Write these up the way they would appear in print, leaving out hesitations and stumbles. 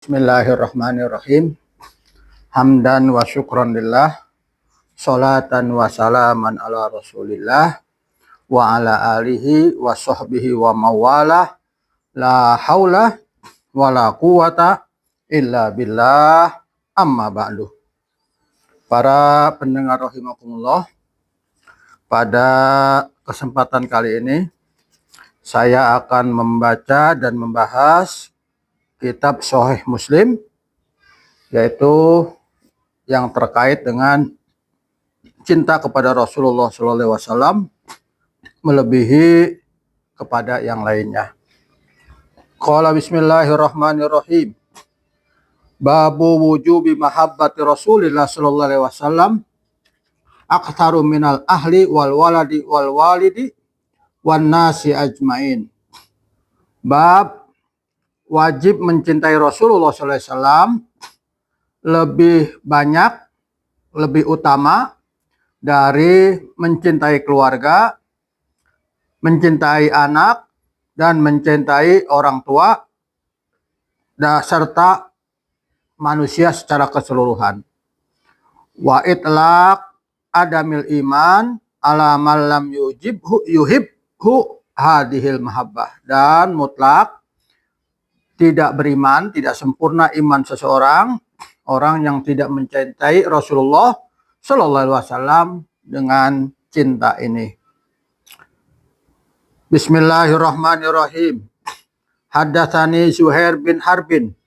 Bismillahirrahmanirrahim. Hamdan wa syukran lillah. Salatan wa salaman ala rasulillah. Wa ala alihi wa sahbihi wa mawalah. La hawla wa la quwata illa billah. Amma ba'du. Para pendengar rahimakumullah, pada kesempatan kali ini saya akan membaca dan membahas kitab Sahih Muslim, yaitu yang terkait dengan cinta kepada Rasulullah SAW melebihi kepada yang lainnya. Qala bismillahirrahmanirrahim. Babu wujubi mahabbati Rasulillah sallallahu alaihi wasallam aktsaru minal ahli wal waladi wal walidi wan nasi ajmain. Bab wajib mencintai Rasulullah sallallahu alaihi wasallam lebih banyak, lebih utama dari mencintai keluarga, mencintai anak, dan mencintai orang tua, serta manusia secara keseluruhan. Wa itlaq adamil iman ala man lam yuhibhu hadhil mahabbah, dan mutlak tidak beriman, tidak sempurna iman seseorang, orang yang tidak mencintai Rasulullah Sallallahu Alaihi Wasallam dengan cinta ini. Bismillahirrahmanirrahim. Hadatsani Zuhair bin Harbin,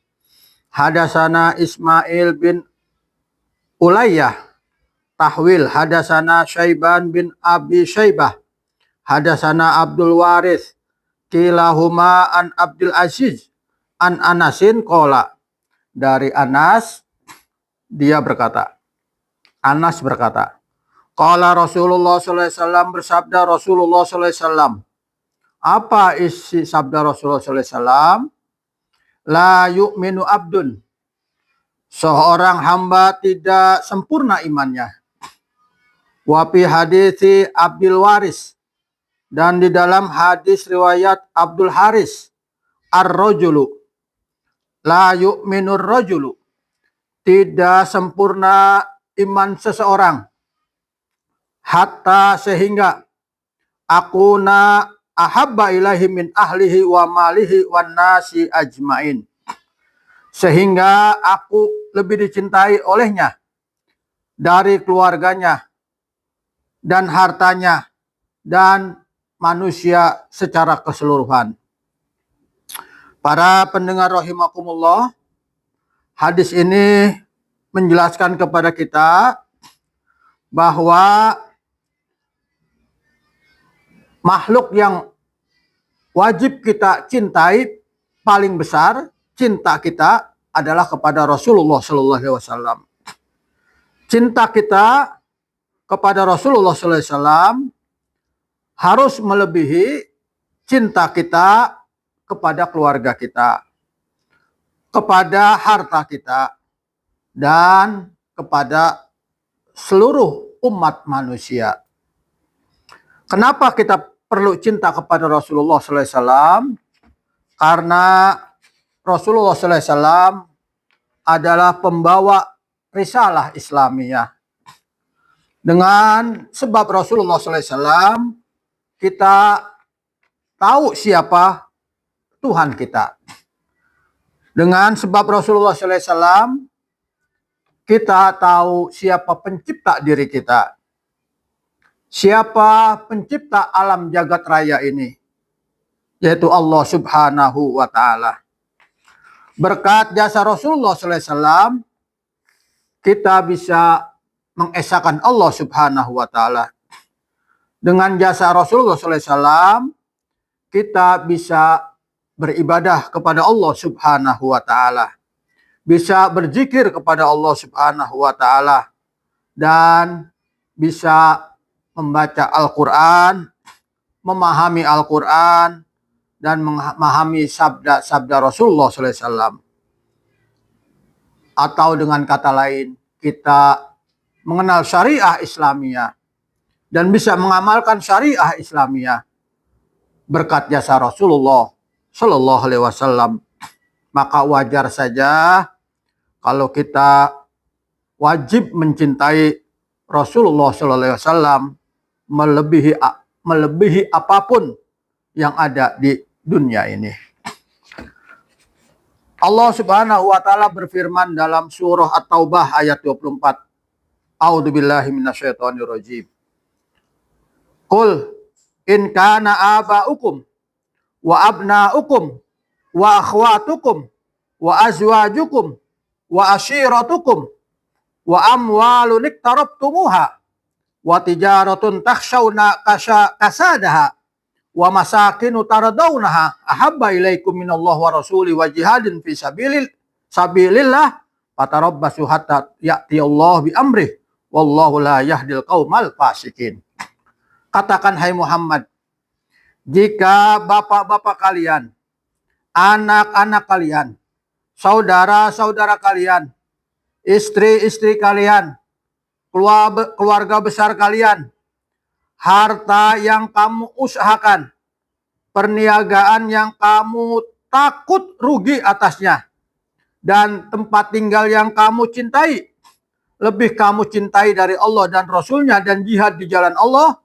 hadatsana Ismail bin Ulayyah, tahwil hadatsana Syaiban bin Abi Syaibah, hadatsana Abdul Waris, kilahuma an Abdul Aziz, an Anasin qala. Dari Anas, dia berkata, Anas berkata, qala Rasulullah sallallahu alaihi wasallam, bersabda Rasulullah sallallahu alaihi wasallam. Apa isi sabda Rasulullah sallallahu alaihi wasallam? La yu'minu abdun, seorang hamba tidak sempurna imannya. Wa fi hadithi Abdul Waris, dan di dalam hadis riwayat Abdul Haris, ar-rajulu la yu'minur rajulu, tidak sempurna iman seseorang, hatta sehingga akuna ahabba ilahi min ahlihi wa malihi wan nasi ajmain, sehingga aku lebih dicintai olehnya dari keluarganya dan hartanya dan manusia secara keseluruhan. Para pendengar rahimakumullah, hadis ini menjelaskan kepada kita bahwa makhluk yang wajib kita cintai paling besar, cinta kita adalah kepada Rasulullah sallallahu alaihi wasallam. Cinta kita kepada Rasulullah sallallahu alaihi wasallam harus melebihi cinta kita kepada keluarga kita, kepada harta kita, dan kepada seluruh umat manusia. Kenapa kita perlu cinta kepada Rasulullah sallallahu alaihi wasallam? Karena Rasulullah sallallahu alaihi wasallam adalah pembawa risalah Islamiyah. Dengan sebab Rasulullah sallallahu alaihi wasallam, kita tahu siapa Tuhan kita. Dengan sebab Rasulullah sallallahu alaihi wasallam, kita tahu siapa pencipta diri kita. Siapa pencipta alam jagat raya ini, yaitu Allah Subhanahu wa Ta'ala. Berkat jasa Rasulullah sallallahu alaihi wasallam, kita bisa mengesahkan Allah Subhanahu wa Ta'ala. Dengan jasa Rasulullah sallallahu alaihi wasallam, kita bisa beribadah kepada Allah Subhanahu wa Ta'ala, bisa berzikir kepada Allah Subhanahu wa Ta'ala, dan bisa membaca Al-Quran, memahami Al-Quran, dan memahami sabda-sabda Rasulullah sallallahu alaihi wasallam. Atau dengan kata lain, kita mengenal syariah Islamiyah dan bisa mengamalkan syariah Islamiyah berkat jasa Rasulullah sallallahu alaihi wasallam. maka wajar saja kalau kita wajib mencintai Rasulullah SAW melebihi apapun yang ada di dunia ini. Allah Subhanahu wa taala berfirman dalam surah At-Taubah ayat 24. A'udzubillahi minasyaitonirrajim. Qul in kana aba'ukum wa abna'ukum wa akhwatukum wa azwajukum wa ashiratukum wa amwalun iktarabtumuha wa tijaratun takhshawna kasadaha wa masakinu taradawnaha ahabba ilaikum minallah wa rasuli wa jihadin fi sabilillah fatarabbasu hatta ya'tiyallahu bi amrih wallahu la yahdil qaumal fasikin. Katakan hai Muhammad, jika bapak-bapak kalian, anak-anak kalian, saudara-saudara kalian, istri-istri kalian, keluarga besar kalian, harta yang kamu usahakan, perniagaan yang kamu takut rugi atasnya, dan tempat tinggal yang kamu cintai, lebih kamu cintai dari Allah dan Rasulnya dan jihad di jalan Allah,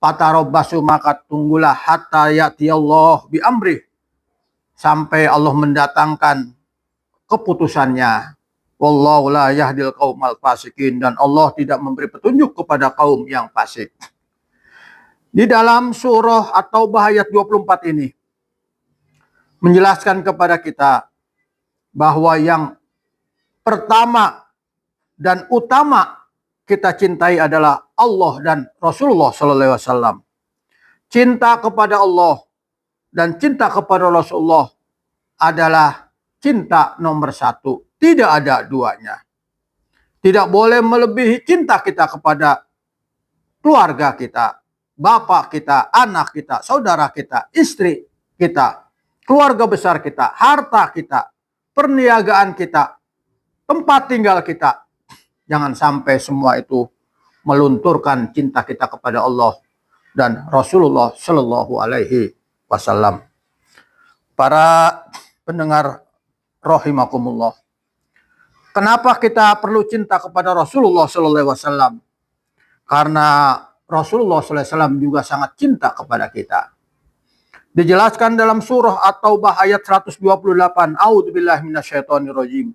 fatarabbasu maka tunggulah hatta ya'tiyallah bi amri, sampai Allah mendatangkan keputusannya. Wallahu la yahdil qaumal fasikin, dan Allah tidak memberi petunjuk kepada kaum yang fasik. Di dalam surah At-Taubah ayat 24 ini menjelaskan kepada kita bahwa yang pertama dan utama kita cintai adalah Allah dan Rasulullah SAW. Cinta kepada Allah dan cinta kepada Rasulullah adalah cinta nomor satu. Tidak ada duanya. Tidak boleh melebihi cinta kita kepada keluarga kita, bapak kita, anak kita, saudara kita, istri kita, keluarga besar kita, harta kita, perniagaan kita, tempat tinggal kita. Jangan sampai semua itu melunturkan cinta kita kepada Allah dan Rasulullah Shallallahu Alaihi Wasallam. Para pendengar rahimakumullah, kenapa kita perlu cinta kepada Rasulullah Sallallahu Alaihi Wasallam? Karena Rasulullah Sallallahu Alaihi Wasallam juga sangat cinta kepada kita. Dijelaskan dalam surah At-Taubah ayat 128. A'udzubillahi minasyaitonirrajim.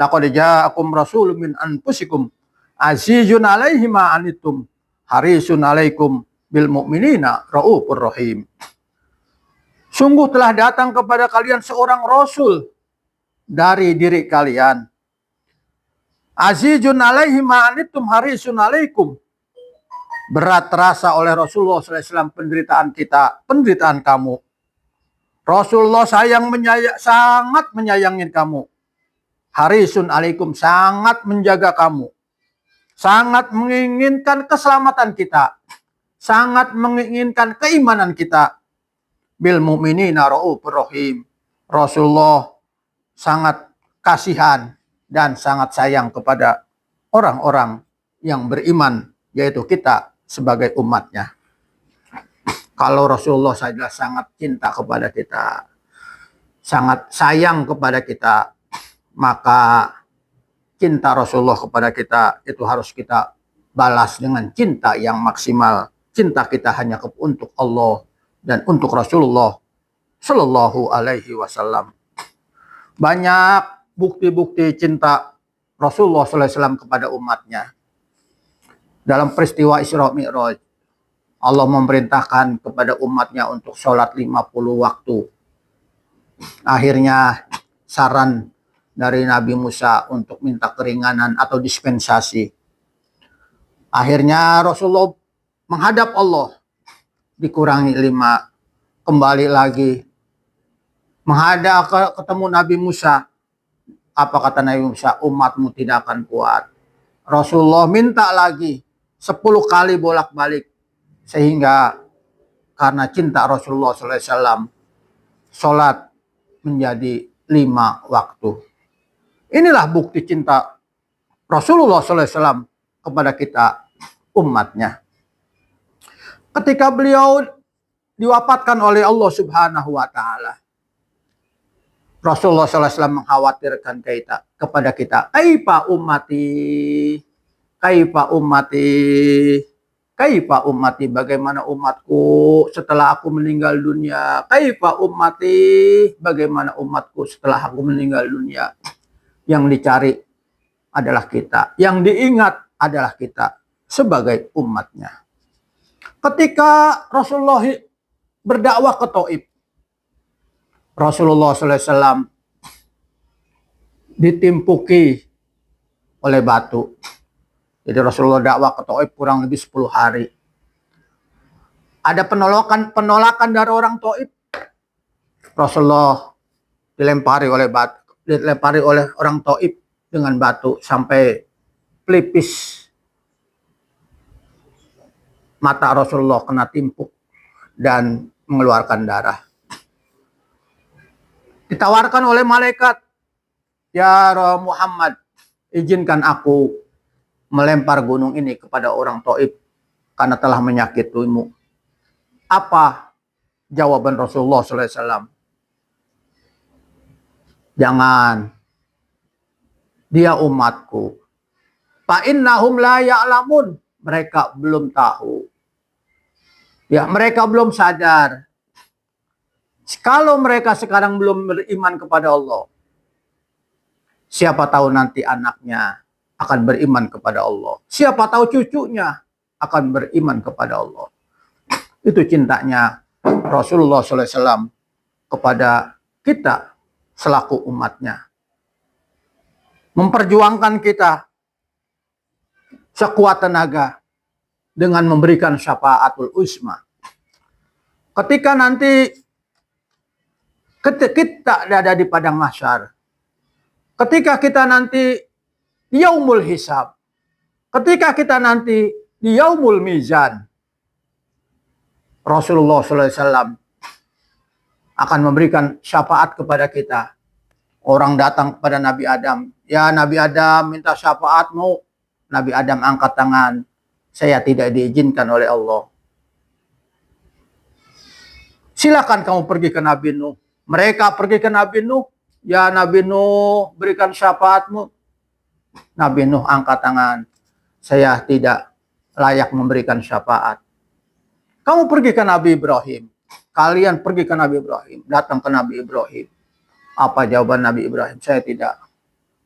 Laqad ja'akum rasulun min anfusikum azizun 'alaihi ma anittum harisun 'alaikum bil mu'minina raufur rahim. Sungguh telah datang kepada kalian seorang rasul dari diri kalian. Azizun 'alaihi ma anittum harisun 'alaikum. Berat terasa oleh Rasulullah SAW penderitaan kita, penderitaan kamu. Rasulullah sangat menyayangi kamu. Harisun alaikum, sangat menjaga kamu. Sangat menginginkan keselamatan kita. Sangat menginginkan keimanan kita. Bil mu'minina raufur rahim. Rasulullah sangat kasihan dan sangat sayang kepada orang-orang yang beriman, yaitu kita sebagai umatnya. Kalau Rasulullah saja sangat cinta kepada kita, sangat sayang kepada kita, maka cinta Rasulullah kepada kita itu harus kita balas dengan cinta yang maksimal. Cinta kita hanya untuk Allah dan untuk Rasulullah Sallallahu Alaihi Wasallam. Banyak bukti-bukti cinta Rasulullah Sallallahu Alaihi Wasallam kepada umatnya. Dalam peristiwa Isra Mi'raj, Allah memerintahkan kepada umatnya untuk sholat 50 waktu. Akhirnya saran dari Nabi Musa untuk minta keringanan atau dispensasi. Akhirnya Rasulullah menghadap Allah, dikurangi 5, kembali lagi. Menghadap ketemu Nabi Musa. Apa kata Nabi Musa? Umatmu tidak akan kuat. Rasulullah minta lagi 10 kali bolak-balik. Sehingga karena cinta Rasulullah SAW, sholat menjadi 5 waktu. Inilah bukti cinta Rasulullah SAW kepada kita umatnya. Ketika beliau diwafatkan oleh Allah Subhanahu wa Ta'ala, Rasulullah SAW mengkhawatirkan kepada kita. Kaifa ummati, kaifa ummati, kaifa ummati, bagaimana umatku setelah aku meninggal dunia. Kaifa ummati, bagaimana umatku setelah aku meninggal dunia. Yang dicari adalah kita, yang diingat adalah kita sebagai umatnya. Ketika Rasulullah berdakwah ke Taif, Rasulullah SAW ditimpuki oleh batu. Jadi Rasulullah dakwah ke Taif kurang lebih 10 hari. Ada penolakan dari orang Taif. Rasulullah dilempari oleh orang Taif dengan batu sampai pelipis mata Rasulullah kena timpuk dan mengeluarkan darah. Ditawarkan oleh malaikat, ya Muhammad, izinkan aku melempar gunung ini kepada orang Taif karena telah menyakitimu. Apa jawaban Rasulullah SAW? Jangan, dia umatku. Fa innahum la ya'lamun, mereka belum tahu. Ya, mereka belum sadar. Kalau mereka sekarang belum beriman kepada Allah, siapa tahu nanti anaknya akan beriman kepada Allah. Siapa tahu cucunya akan beriman kepada Allah. Itu cintanya Rasulullah SAW kepada kita selaku umatnya. Memperjuangkan kita sekuat tenaga dengan memberikan syafaatul uzma. Ketika nanti kita ada di padang mahsyar, ketika kita nanti di yaumul hisab, ketika kita nanti di yaumul mizan, Rasulullah SAW akan memberikan syafaat kepada kita. Orang datang kepada Nabi Adam, ya Nabi Adam minta syafaatmu. Nabi Adam angkat tangan, saya tidak diizinkan oleh Allah. Silakan kamu pergi ke Nabi Nuh. Mereka pergi ke Nabi Nuh, ya Nabi Nuh berikan syafaatmu. Nabi Nuh angkat tangan, saya tidak layak memberikan syafaat. Kamu pergi ke Nabi Ibrahim, kalian pergi ke Nabi Ibrahim, datang ke Nabi Ibrahim. Apa jawaban Nabi Ibrahim? Saya tidak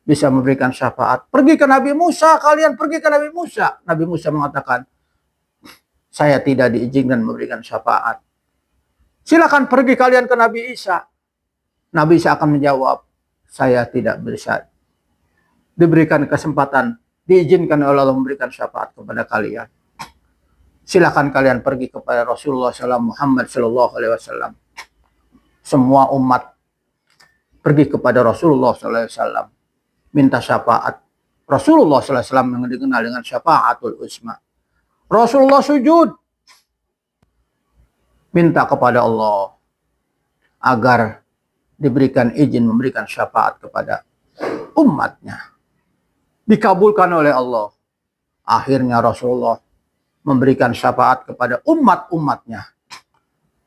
bisa memberikan syafaat. Pergi ke Nabi Musa, kalian pergi ke Nabi Musa. Nabi Musa mengatakan, saya tidak diizinkan memberikan syafaat. Silakan pergi kalian ke Nabi Isa. Nabi Isa akan menjawab, saya tidak bisa diberikan kesempatan, diizinkan oleh Allah memberikan syafaat kepada kalian. Silakan kalian pergi kepada Rasulullah Muhammad SAW. Semua umat pergi kepada Rasulullah SAW, minta syafaat. Rasulullah SAW yang dikenal dengan syafaatul uzma. Rasulullah sujud, minta kepada Allah agar diberikan izin memberikan syafaat kepada umatnya. Dikabulkan oleh Allah. Akhirnya Rasulullah memberikan syafaat kepada umat-umatnya.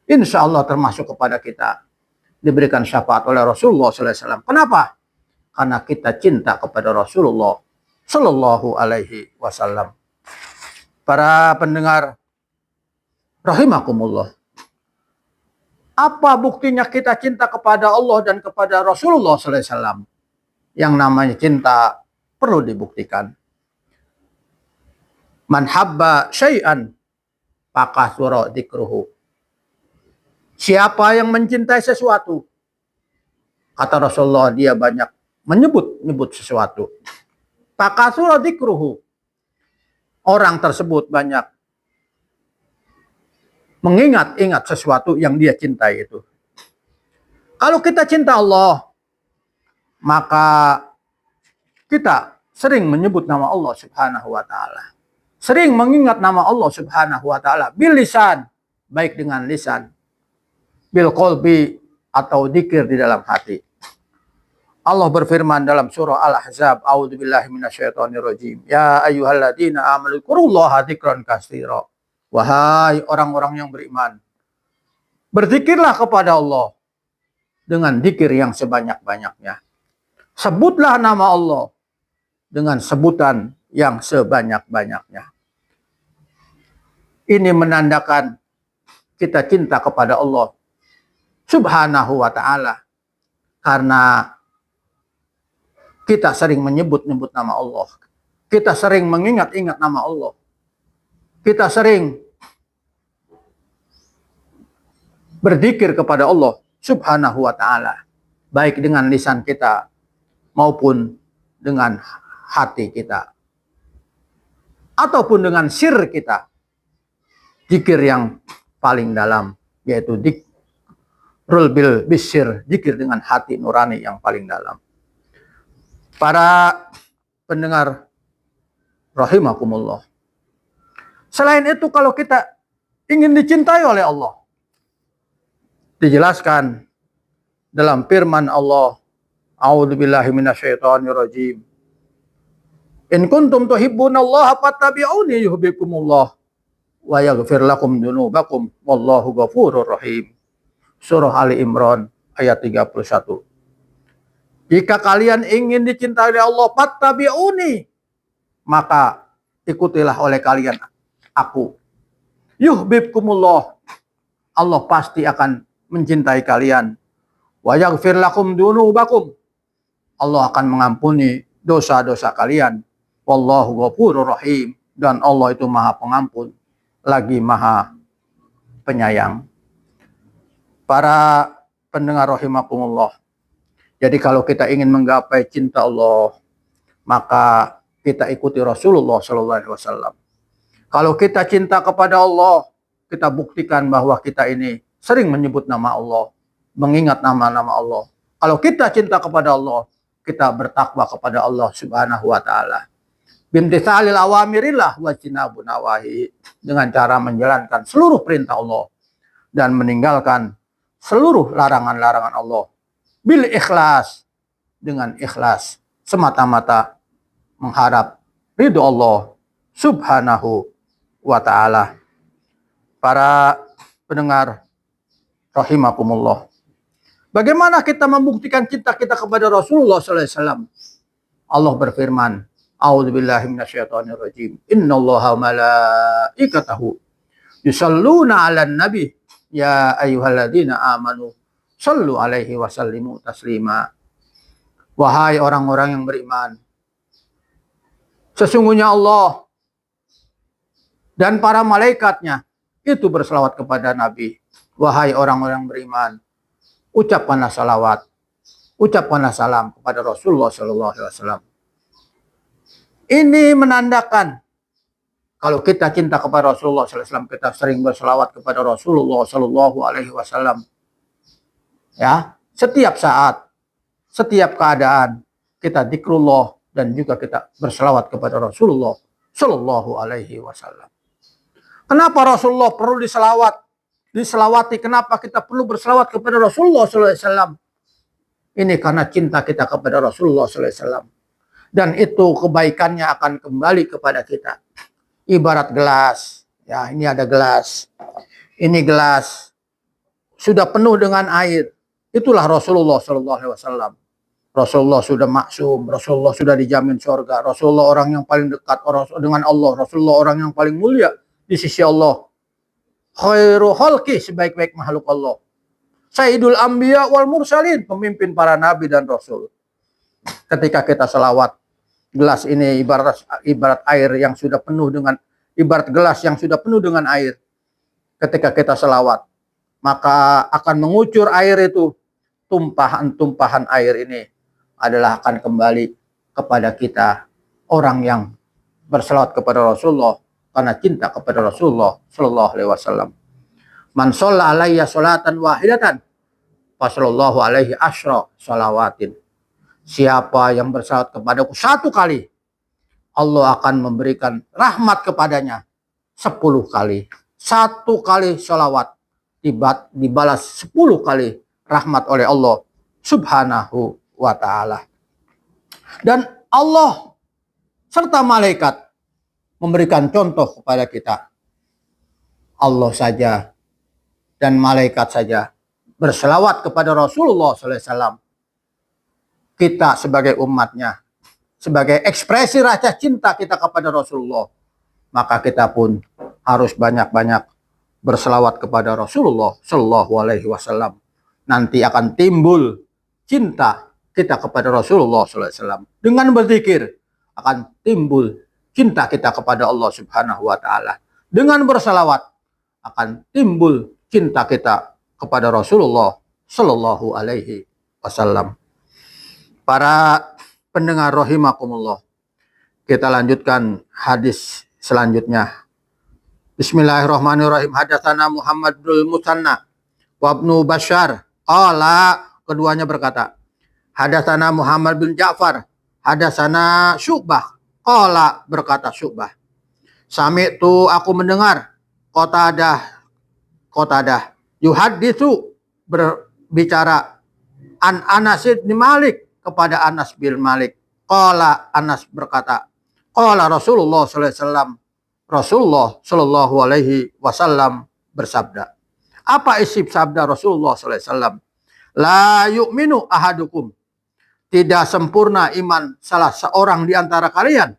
Insya Allah termasuk kepada kita. Diberikan syafaat oleh Rasulullah SAW. Kenapa? Karena kita cinta kepada Rasulullah Sallallahu Alaihi Wasallam. Para pendengar rahimakumullah. Apa buktinya kita cinta kepada Allah dan kepada Rasulullah SAW? Yang namanya cinta perlu dibuktikan. Man habba syai'an fakasura dzikruhu. Siapa yang mencintai sesuatu, kata Rasulullah, dia banyak menyebut sesuatu. Fakasura dzikruhu. Orang tersebut banyak mengingat-ingat sesuatu yang dia cintai itu. Kalau kita cinta Allah, maka kita sering menyebut nama Allah Subhanahu wa taala. Sering mengingat nama Allah Subhanahu wa taala bil lisan, baik dengan lisan, bil qalbi atau dzikir di dalam hati. Allah berfirman dalam surah Al-Ahzab, a'udzubillahi minasyaitonirrajim. Ya ayyuhalladzina amanu dzkurullaha dzikran katsira. Wahai orang-orang yang beriman, berzikirlah kepada Allah dengan zikir yang sebanyak-banyaknya. Sebutlah nama Allah dengan sebutan yang sebanyak-banyaknya. Ini menandakan kita cinta kepada Allah Subhanahu wa ta'ala. Karena kita sering menyebut-nyebut nama Allah. Kita sering mengingat-ingat nama Allah. Kita sering berzikir kepada Allah Subhanahu wa ta'ala. Baik dengan lisan kita maupun dengan hati kita. Ataupun dengan sir kita. Zikir yang paling dalam, yaitu zikrul bil bisir, zikir dengan hati nurani yang paling dalam. Para pendengar rahimakumullah. Selain itu, kalau kita ingin dicintai oleh Allah, dijelaskan dalam firman Allah, A'udzubillahi minasyaitonirrajim. In kuntum tuhibbunallaha fattabi'uni yuhibbukumullah wa yaghfir lakum dzunubakum wallahu ghafurur rahim. Surah Ali Imran ayat 31. Jika kalian ingin dicintai oleh Allah, fattabi'uni, maka ikutilah oleh kalian aku. Yuhibbukumullah, Allah pasti akan mencintai kalian. Wa yaghfir lakum dzunubakum, Allah akan mengampuni dosa-dosa kalian. Wallahu ghafurur rahim, dan Allah itu Maha Pengampun lagi Maha Penyayang. Para pendengar rahimakumullah. Jadi kalau kita ingin menggapai cinta Allah, maka kita ikuti Rasulullah SAW. Kalau kita cinta kepada Allah, kita buktikan bahwa kita ini sering menyebut nama Allah, mengingat nama-nama Allah. Kalau kita cinta kepada Allah, kita bertakwa kepada Allah Subhanahu wa ta'ala. Bimtithalil awamirillah wa jinabun nawahi, dengan cara menjalankan seluruh perintah Allah dan meninggalkan seluruh larangan-larangan Allah. Bil ikhlas, dengan ikhlas, semata-mata mengharap ridho Allah Subhanahu wa ta'ala. Para pendengar rahimakumullah. Bagaimana kita membuktikan cinta kita kepada Rasulullah SAW? Allah berfirman, A'udzubillahi minasyaitonirrajim. Innallaha wa malaikatahu yusalluna 'alan nabi ya ayyuhalladzina amanu shallu 'alaihi wa sallimu taslima. Wahai orang-orang yang beriman, sesungguhnya Allah dan para malaikatnya itu berselawat kepada Nabi. Wahai orang-orang beriman, ucapkanlah salawat, ucapkanlah salam kepada Rasulullah SAW. Ini menandakan kalau kita cinta kepada Rasulullah SAW, kita sering berselawat kepada Rasulullah SAW. Ya, setiap saat, setiap keadaan kita zikrullah dan juga kita berselawat kepada Rasulullah SAW. Kenapa Rasulullah perlu diselawati? Kenapa kita perlu berselawat kepada Rasulullah SAW? Ini karena cinta kita kepada Rasulullah SAW. Dan itu kebaikannya akan kembali kepada kita. Ibarat gelas. Ya, ini ada gelas. Ini gelas sudah penuh dengan air. Itulah Rasulullah SAW. Rasulullah sudah maksum. Rasulullah sudah dijamin surga. Rasulullah orang yang paling dekat dengan Allah. Rasulullah orang yang paling mulia di sisi Allah. Khairu khalqi, sebaik-baik makhluk Allah. Sayyidul Anbiya wal Mursalin, pemimpin para nabi dan rasul. Ketika kita selawat, gelas ini ibarat air yang sudah penuh dengan, ibarat gelas yang sudah penuh dengan air. Ketika kita selawat, maka akan mengucur air itu. Tumpahan-tumpahan air ini adalah akan kembali kepada kita, orang yang berselawat kepada Rasulullah karena cinta kepada Rasulullah sallallahu alaihi wasallam. Man shalla alayya sholatan wahidatan fasallallahu alaihi asyra shalawatin. Siapa yang bersalawat kepadaku satu kali, Allah akan memberikan rahmat kepadanya 10 kali. 1 kali sholawat dibalas 10 kali rahmat oleh Allah Subhanahu wa ta'ala. Dan Allah serta malaikat memberikan contoh kepada kita. Allah saja dan malaikat saja berselawat kepada Rasulullah SAW, kita sebagai umatnya, sebagai ekspresi rasa cinta kita kepada Rasulullah, maka kita pun harus banyak-banyak berselawat kepada Rasulullah Shallallahu Alaihi Wasallam. Nanti akan timbul cinta kita kepada Rasulullah Sallallahu Alaihi Wasallam. Dengan berzikir akan timbul cinta kita kepada Allah Subhanahu Wa Taala. Dengan berselawat akan timbul cinta kita kepada Rasulullah Shallallahu Alaihi Wasallam. Para pendengar rahimakumullah, kita lanjutkan hadis selanjutnya. Bismillahirrahmanirrahim. Hadatsana Muhammad bin Musanna wa Ibnu Bashar. Qala, keduanya berkata, hadatsana Muhammad bin Ja'far, hadatsana Syu'bah. Qala, berkata Syu'bah, sami'tu, aku mendengar, Qatadah yuhaditsu, berbicara, an Anas bin Malik, kepada Anas bin Malik. Qala, Anas berkata, qala Rasulullah sallallahu alaihi wasallam, Rasulullah sallallahu alaihi wasallam bersabda. Apa isi sabda Rasulullah sallallahu alaihi wasallam? La yu'minu ahadukum, tidak sempurna iman salah seorang di antara kalian,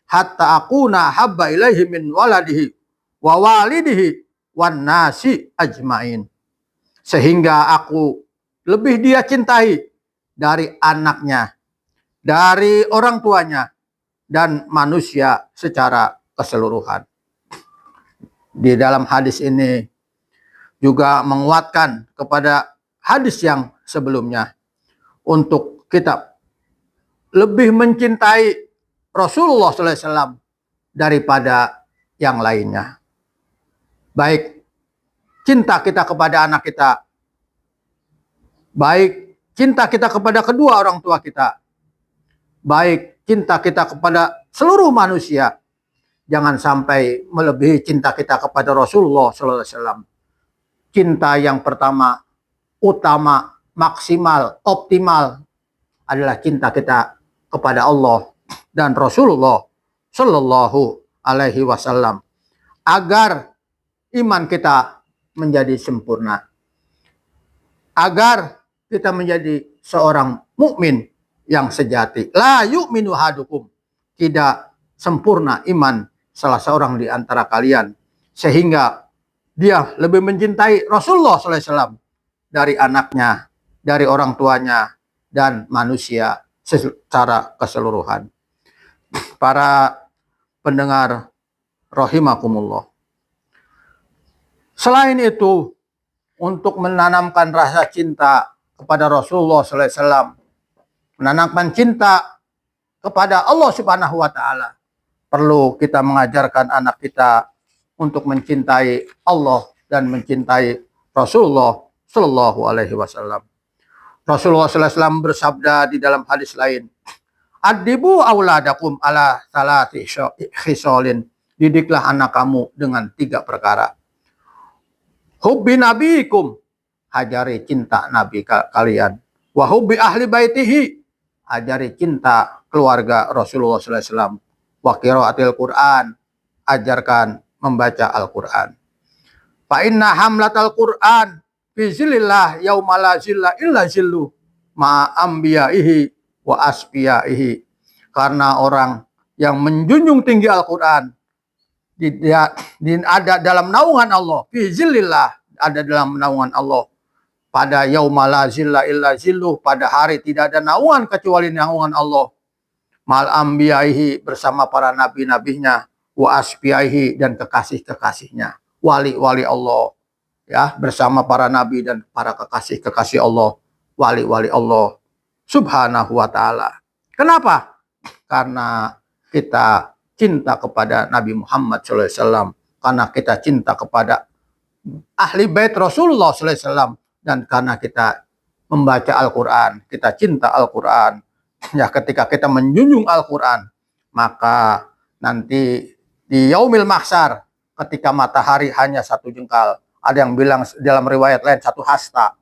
hatta akuna habba ilaihi min waladihi wa walidihi wan nasi ajmain, sehingga aku lebih dia cintai dari anaknya, dari orang tuanya, dan manusia secara keseluruhan. Di dalam hadis ini juga menguatkan kepada hadis yang sebelumnya untuk kita lebih mencintai Rasulullah sallallahu alaihi wasallam daripada yang lainnya. Baik cinta kita kepada anak kita, baik cinta kita kepada kedua orang tua kita, baik cinta kita kepada seluruh manusia, jangan sampai melebihi cinta kita kepada Rasulullah sallallahu alaihi wasallam. Cinta yang pertama, utama, maksimal, optimal adalah cinta kita kepada Allah dan Rasulullah Shallallahu Alaihi Wasallam, agar iman kita menjadi sempurna, agar kita menjadi seorang mukmin yang sejati. La yu'minu ahadukum, tidak sempurna iman salah seorang di antara kalian, sehingga dia lebih mencintai Rasulullah sallallahu alaihi wasallam dari anaknya, dari orang tuanya, dan manusia secara keseluruhan. Para pendengar rahimakumullah, selain itu, untuk menanamkan rasa cinta kepada Rasulullah sallallahu alaihi wasallam, menanamkan cinta kepada Allah Subhanahu wa taala, perlu kita mengajarkan anak kita untuk mencintai Allah dan mencintai Rasulullah Sallallahu Alaihi Wasallam. Rasulullah Sallallahu Alaihi Wasallam bersabda di dalam hadis lain, "Adibu auladakum ala salati khisalin." Didiklah anak kamu dengan 3 perkara. Hubbi nabiikum, ajari cinta nabi kalian. Wa hubbi ahli baitihi, ajari cinta keluarga Rasulullah Sallallahu Alaihi Wasallam. Wa qiraatil Quran, ajarkan membaca Al-Quran. Fa inna hamlatal Quran fi zillillah yauma la zilla illa zillu ma anbiya'ihi wa asfiyaihi. Karena orang yang menjunjung tinggi Al-Quran ada dalam naungan Allah, fi zillillah, ada dalam naungan Allah, pada yauma la zilla illa zillu, pada hari tidak ada naungan kecuali naungan Allah, mal anbiya'ihi, bersama para nabi-nabinya, wa asfiyaihi, dan kekasih-kekasihnya, wali-wali Allah, ya, bersama para nabi dan para kekasih-kekasih Allah, wali-wali Allah Subhanahu wa taala. Kenapa? Karena kita cinta kepada Nabi Muhammad sallallahu alaihi wasallam, karena kita cinta kepada ahli bait Rasulullah sallallahu alaihi wasallam, dan karena kita membaca Al-Qur'an, kita cinta Al-Qur'an. Ya, ketika kita menjunjung Al-Qur'an, maka nanti di yaumil mahsyar, ketika matahari hanya 1 jengkal, ada yang bilang dalam riwayat lain 1 hasta,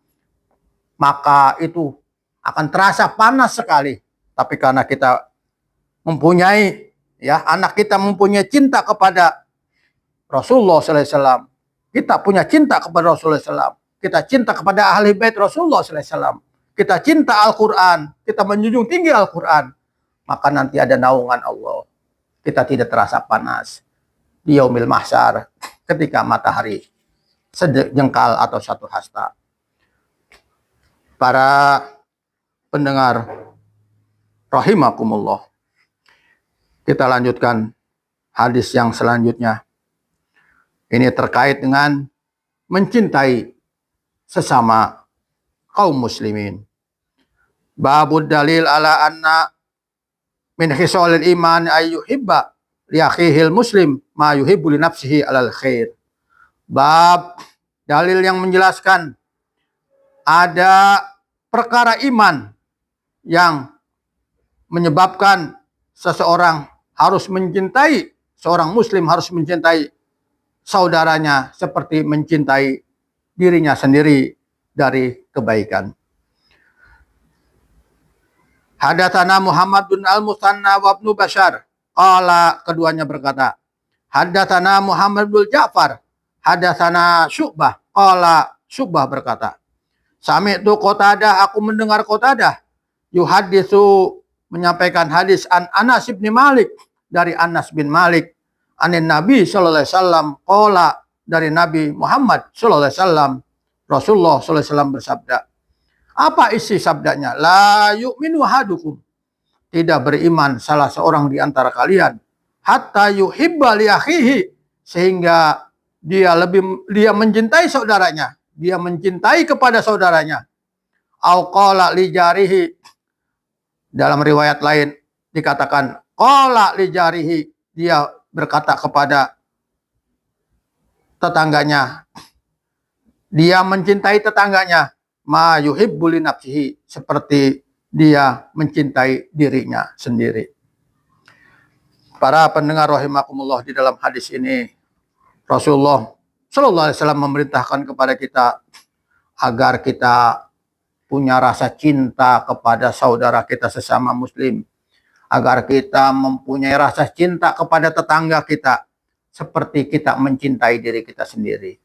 maka itu akan terasa panas sekali. Tapi karena kita mempunyai, ya, anak kita mempunyai cinta kepada Rasulullah sallallahu alaihi wasallam, kita punya cinta kepada Rasulullah sallallahu alaihi wasallam, kita cinta kepada ahli bait Rasulullah SAW, kita cinta Al-Quran, kita menjunjung tinggi Al-Quran, maka nanti ada naungan Allah. Kita tidak terasa panas di yaumil mahsyar ketika matahari sejengkal atau satu hasta. Para pendengar rahimakumullah, kita lanjutkan hadis yang selanjutnya. Ini terkait dengan mencintai sesama kaum muslimin. Babud dalil ala anna min khisalil iman ayyuhibba li akhihil muslim ma yuhibbu li nafsihi alal khair. Bab dalil yang menjelaskan ada perkara iman yang menyebabkan seseorang harus mencintai, seorang muslim harus mencintai saudaranya seperti mencintai dirinya sendiri dari kebaikan. Hadatsana Muhammad bin Al-Musanna wa Ibnu Bashar. Qala, keduanya berkata, hadatsana Muhammad bin Ja'far, hadatsana Syu'bah. Qala, Syu'bah berkata, sami'tu Qatadah, aku mendengar Qatadah yuhaditsu, menyampaikan hadis an Anas bin Malik, dari Anas bin Malik, anin Nabi sallallahu alaihi wasallam, qala, dari Nabi Muhammad sallallahu alaihi wasallam, Rasulullah sallallahu alaihi wasallam bersabda. Apa isi sabdanya? La yu'minu ahadukum, tidak beriman salah seorang di antara kalian, hatta yuhibba li akhihi, sehingga dia mencintai saudaranya, dia mencintai kepada saudaranya. Au qala li jarihi, dalam riwayat lain dikatakan qala li jarihi, dia berkata kepada tetangganya, dia mencintai tetangganya, ma yuhibbu li nafsihi, seperti dia mencintai dirinya sendiri. Para pendengar rahimakumullah, di dalam hadis ini Rasulullah sallallahu alaihi wasallam memerintahkan kepada kita agar kita punya rasa cinta kepada saudara kita sesama muslim, agar kita mempunyai rasa cinta kepada tetangga kita seperti kita mencintai diri kita sendiri.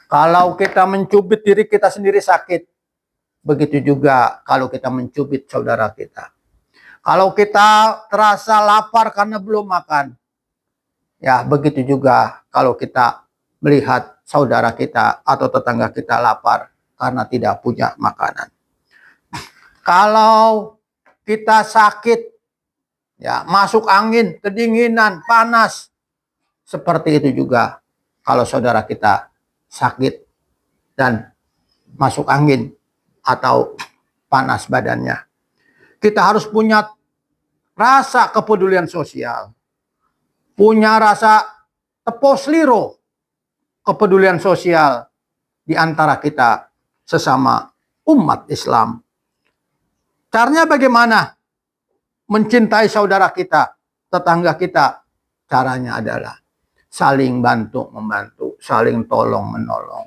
Kalau kita mencubit diri kita sendiri sakit, begitu juga kalau kita mencubit saudara kita. Kalau kita terasa lapar karena belum makan, ya begitu juga kalau kita melihat saudara kita atau tetangga kita lapar karena tidak punya makanan. Kalau kita sakit, ya masuk angin, kedinginan, panas, seperti itu juga kalau saudara kita sakit dan masuk angin atau panas badannya. Kita harus punya rasa kepedulian sosial, punya rasa teposliro, kepedulian sosial di antara kita sesama umat Islam. Caranya bagaimana mencintai saudara kita, tetangga kita? Caranya adalah saling bantu-membantu, saling tolong-menolong,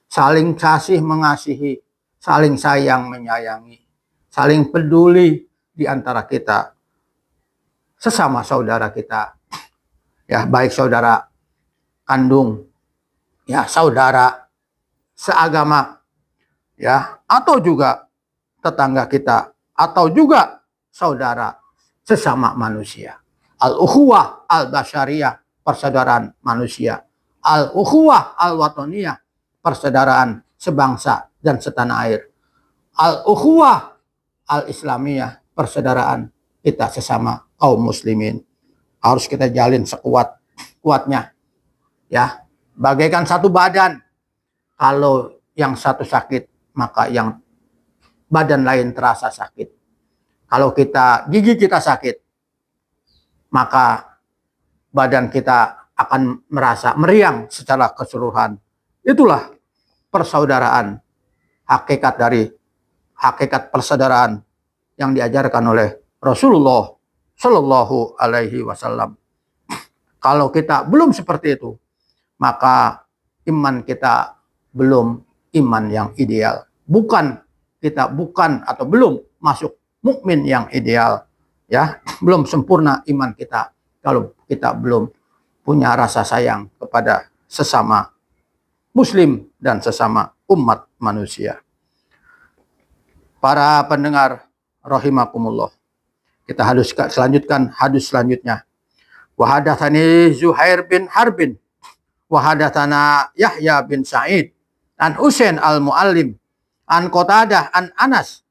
saling kasih mengasihi, saling sayang menyayangi, saling peduli di antara kita sesama saudara kita. Ya, baik saudara kandung, ya saudara seagama, ya, atau juga tetangga kita, atau juga saudara sesama manusia. Al-ukhuwah al-basyariyah, persaudaraan manusia. Al-ukhuwah al-wataniyah, persaudaraan sebangsa dan setanah air. Al-ukhuwah al-islamiyah, persaudaraan kita sesama kaum muslimin. Harus kita jalin sekuat-kuatnya, ya, bagaikan satu badan. Kalau yang satu sakit, maka yang badan lain terasa sakit. Kalau gigi kita sakit, maka badan kita akan merasa meriang secara keseluruhan. Itulah persaudaraan, hakikat persaudaraan yang diajarkan oleh Rasulullah Shallallahu Alaihi Wasallam. Kalau kita belum seperti itu, maka iman kita belum iman yang ideal. Kita bukan atau belum masuk mukmin yang ideal, ya, belum sempurna iman kita kalau kita belum punya rasa sayang kepada sesama muslim dan sesama umat manusia. Para pendengar rahimakumullah, kita selanjutkan hadis selanjutnya. Wa hadatsani Zuhair bin Harbin wa hadatsana Yahya bin Sa'id an Husain al-Muallim an Qatadah an Anas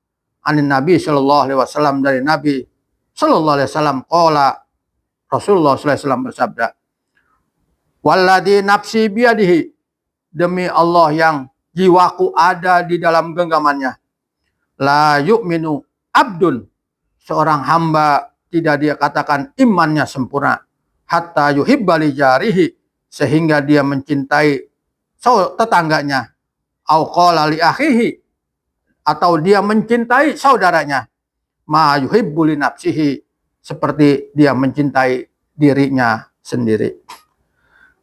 an Nabi sallallahu alaihi wasallam, dari Nabi sallallahu alaihi wasallam qala, Rasulullah sallallahu alaihi wasallam bersabda, walladzi nafsi biyadihi, demi Allah yang jiwaku ada di dalam genggamannya, la yu'minu abdun, seorang hamba tidak dia katakan imannya sempurna, hatta yuhibba li jarihi, sehingga dia mencintai tetangganya, au qala li akhihi, atau dia mencintai saudaranya, ma yuhibbu li nafsihi, seperti dia mencintai dirinya sendiri.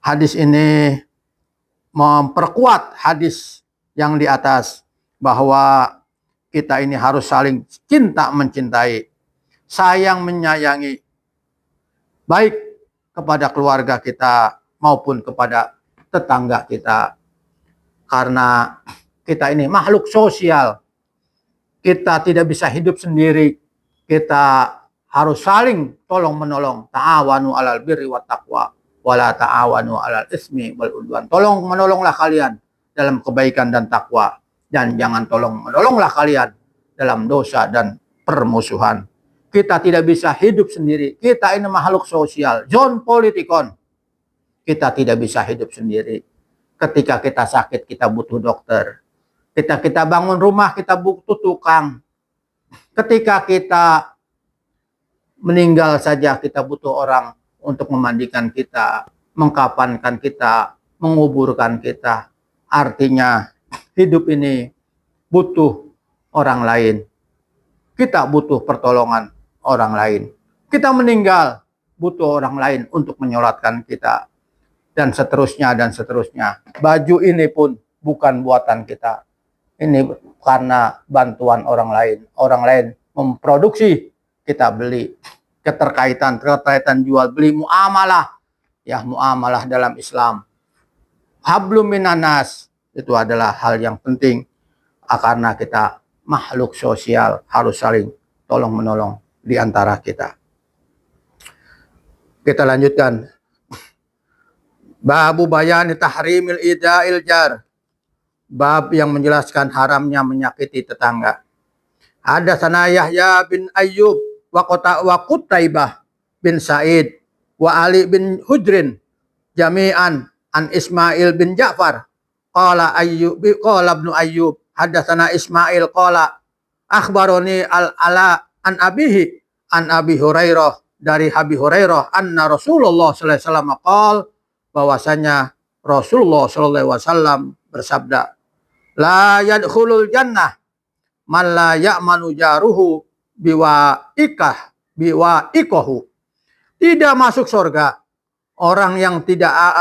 Hadis ini memperkuat hadis yang di atas, bahwa kita ini harus saling cinta mencintai, sayang menyayangi, baik kepada keluarga kita maupun kepada tetangga kita. Karena kita ini makhluk sosial, kita tidak bisa hidup sendiri, kita harus saling tolong menolong. Ta'awanu 'alal birri wat taqwa wala ta'awanu 'alal ismi wal udwan. Tolong menolonglah kalian dalam kebaikan dan takwa, dan jangan tolong menolonglah kalian dalam dosa dan permusuhan. Kita tidak bisa hidup sendiri. Kita ini makhluk sosial, zon politikon. Kita tidak bisa hidup sendiri. Ketika kita sakit, kita butuh dokter. Ketika kita bangun rumah, kita butuh tukang. Ketika kita meninggal saja, kita butuh orang untuk memandikan kita, mengkafankan kita, menguburkan kita. Artinya hidup ini butuh orang lain. Kita butuh pertolongan orang lain. Kita meninggal, butuh orang lain untuk menyolatkan kita. Dan seterusnya dan seterusnya. Baju ini pun bukan buatan kita. Ini karena bantuan orang lain. Orang lain memproduksi, kita beli. Keterkaitan jual beli, muamalah. Ya, muamalah dalam Islam. Hablum minanas, itu adalah hal yang penting. Karena kita makhluk sosial, harus saling tolong menolong di antara kita. Kita lanjutkan. Babu bayani tahrimil ida'il jar. Bab yang menjelaskan haramnya menyakiti tetangga. Hadatsana Yahya bin Ayyub wa Qutaibah bin Sa'id wa Ali bin Hujrin jami'an an Ismail bin Ja'far. Qala ibnu Ayyub hadatsana Ismail qala akhbaroni al-Ala an abihi an Abi Hurairah, dari Abi Hurairah anna Rasulullah sallallahu alaihi wasallam qala, bahwasanya Rasulullah sallallahu alaihi wasallam bersabda, la yadkhulul jannah man la ya'manu jaruhu biwa'iqahu. Tidak masuk surga orang yang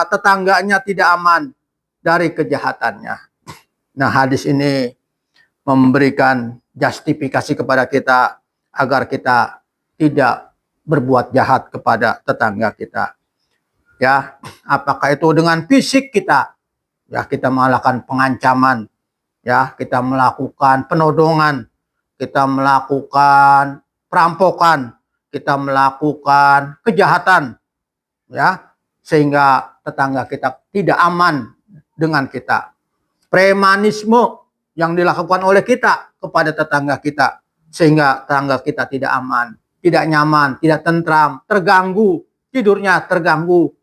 tetangganya tidak aman dari kejahatannya. Nah, hadis ini memberikan justifikasi kepada kita agar kita tidak berbuat jahat kepada tetangga kita. Ya, apakah itu dengan fisik kita, ya kita melakukan pengancaman, ya kita melakukan penodongan, kita melakukan perampokan, kita melakukan kejahatan, ya sehingga tetangga kita tidak aman dengan kita. Premanisme yang dilakukan oleh kita kepada tetangga kita, sehingga tetangga kita tidak aman, tidak nyaman, tidak tentram, terganggu, tidurnya terganggu,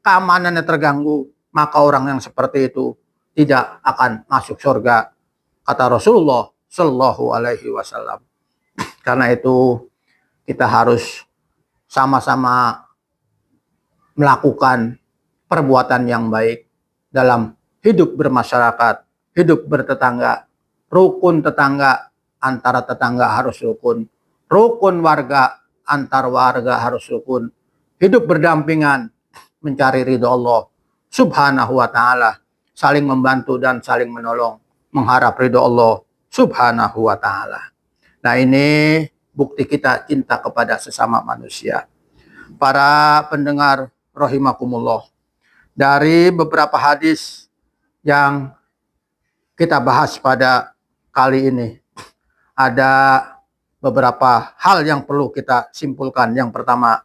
keamanannya terganggu, maka orang yang seperti itu tidak akan masuk surga, kata Rasulullah Shallallahu Alaihi Wasallam. Karena itu kita harus sama-sama melakukan perbuatan yang baik dalam hidup bermasyarakat, hidup bertetangga, rukun tetangga, antara tetangga harus rukun, rukun warga antar warga harus rukun, hidup berdampingan, mencari ridho Allah Subhanahu wa ta'ala, saling membantu dan saling menolong, mengharap ridho Allah Subhanahu wa ta'ala. Nah, ini bukti kita cinta kepada sesama manusia. Para pendengar rahimakumullah, dari beberapa hadis yang kita bahas pada kali ini. Ada beberapa hal yang perlu kita simpulkan. Yang pertama,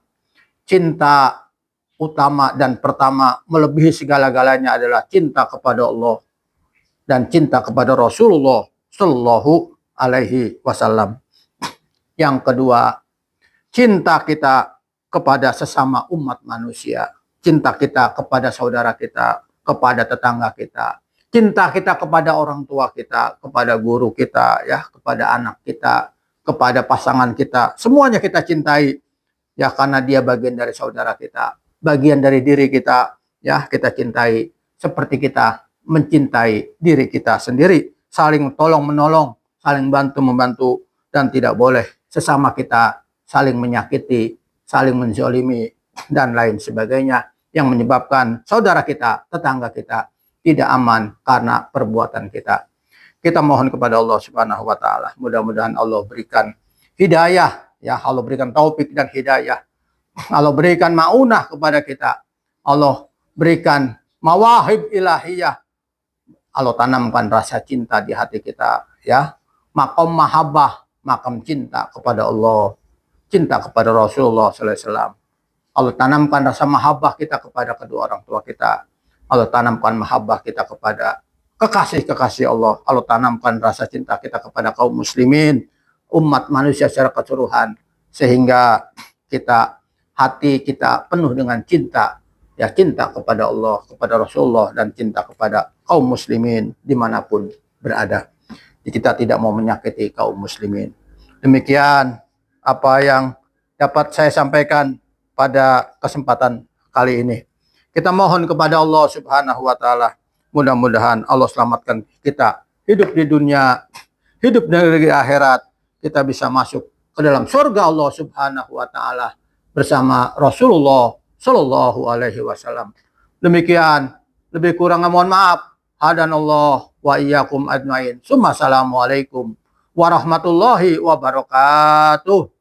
cinta utama dan pertama melebihi segala-galanya adalah cinta kepada Allah dan cinta kepada Rasulullah Shallallahu Alaihi Wasallam. Yang kedua, cinta kita kepada sesama umat manusia, cinta kita kepada saudara kita, kepada tetangga kita, cinta kita kepada orang tua kita, kepada guru kita, ya, kepada anak kita, kepada pasangan kita, semuanya kita cintai, ya, karena dia bagian dari saudara kita, bagian dari diri kita, ya, kita cintai seperti kita mencintai diri kita sendiri, saling tolong menolong, saling bantu membantu, dan tidak boleh sesama kita saling menyakiti, saling menzolimi, dan lain sebagainya yang menyebabkan saudara kita, tetangga kita tidak aman karena perbuatan kita. Kita mohon kepada Allah Subhanahu wa taala, mudah-mudahan Allah berikan hidayah, ya, Allah berikan taufik dan hidayah. Allah berikan maunah kepada kita. Allah berikan mawahib ilahiyah. Allah tanamkan rasa cinta di hati kita, ya. Maqam mahabbah, makam cinta kepada Allah, cinta kepada Rasulullah sallallahu alaihi wasallam. Allah tanamkan rasa mahabbah kita kepada kedua orang tua kita. Allah tanamkan mahabbah kita kepada kekasih-kekasih Allah. Allah tanamkan rasa cinta kita kepada kaum muslimin, umat manusia secara keseluruhan, sehingga hati kita penuh dengan cinta, ya, cinta kepada Allah, kepada Rasulullah, dan cinta kepada kaum muslimin dimanapun berada. Kita tidak mau menyakiti kaum muslimin. Demikian apa yang dapat saya sampaikan pada kesempatan kali ini. Kita mohon kepada Allah Subhanahu wa taala, mudah-mudahan Allah selamatkan kita hidup di dunia, hidup di akhirat, kita bisa masuk ke dalam surga Allah Subhanahu wa taala bersama Rasulullah Shallallahu alaihi wasallam. Demikian, lebih kurang mohon maaf. Hadanallah wa iyyakum ajmain. Assalamualaikum warahmatullahi wabarakatuh.